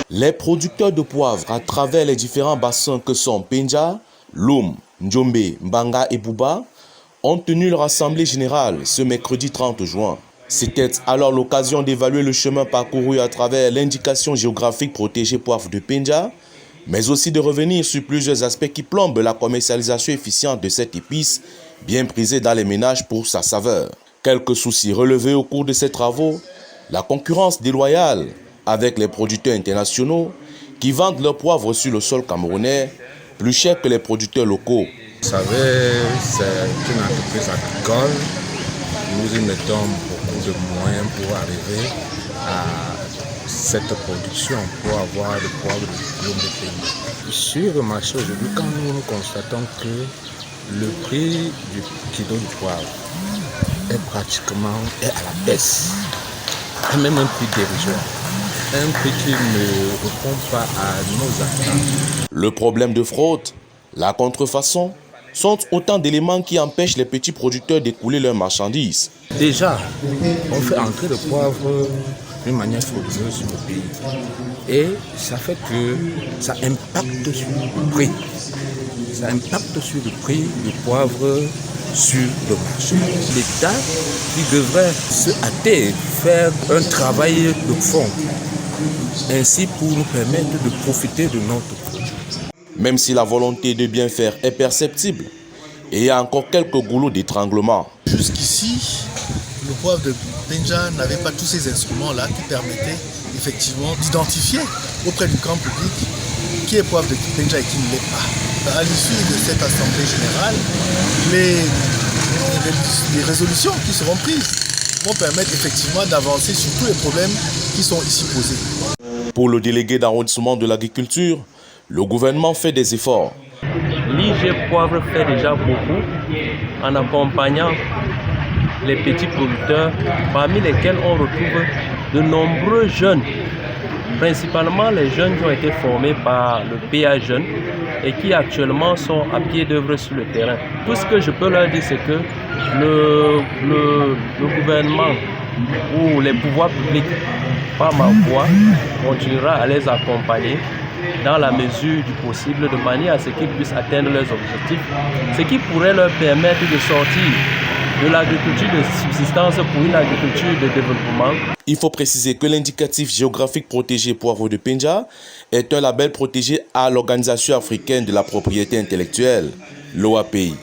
Les producteurs de poivre à travers les différents bassins que sont Penja, Loum, Ndjombe, Mbanga et Bouba ont tenu leur assemblée générale ce mercredi 30 juin. C'était alors l'occasion d'évaluer le chemin parcouru à travers l'indication géographique protégée poivre de Penja, mais aussi de revenir sur plusieurs aspects qui plombent la commercialisation efficiente de cette épice, bien prisée dans les ménages pour sa saveur. Quelques soucis relevés au cours de ces travaux, la concurrence déloyale avec les producteurs internationaux qui vendent leurs poivres sur le sol camerounais plus cher que les producteurs locaux. Vous savez, c'est une entreprise agricole. Nous y mettons beaucoup de moyens pour arriver à cette production, pour avoir le poivre de Loum de Penja. Sur le marché aujourd'hui, quand nous constatons que le prix du kilo de poivre est pratiquement à la baisse, et même un prix dérisoire, un prix qui ne répond pas à nos attentes. Le problème de fraude, la contrefaçon, sont autant d'éléments qui empêchent les petits producteurs d'écouler leurs marchandises. Déjà, on fait entrer le poivre d'une manière frauduleuse sur le pays. Et ça fait que ça impacte sur le prix. Ça impacte sur le prix du poivre sur le marché. L'État qui devrait se hâter, faire un travail de fond, ainsi pour nous permettre de profiter de notre produit. Même si la volonté de bien faire est perceptible, il y a encore quelques goulots d'étranglement. Jusqu'ici, le poivre de Penja n'avait pas tous ces instruments-là qui permettaient effectivement d'identifier auprès du grand public qui est poivre de Penja et qui ne l'est pas. À l'issue de cette assemblée générale, les résolutions qui seront prises vont permettre effectivement d'avancer sur tous les problèmes qui sont ici posés. Pour le délégué d'arrondissement de l'agriculture, le gouvernement fait des efforts. L'IG Poivre fait déjà beaucoup en accompagnant les petits producteurs, parmi lesquels on retrouve de nombreux jeunes, principalement les jeunes qui ont été formés par le PA Jeunes et qui actuellement sont à pied d'œuvre sur le terrain. Tout ce que je peux leur dire, c'est que le gouvernement ou les pouvoirs publics, par ma voix, continuera à les accompagner dans la mesure du possible, de manière à ce qu'ils puissent atteindre leurs objectifs, ce qui pourrait leur permettre de sortir de l'agriculture de subsistance pour une agriculture de développement. Il faut préciser que l'indicatif géographique protégé poivre de Penja est un label protégé à l'Organisation africaine de la propriété intellectuelle, l'OAPI.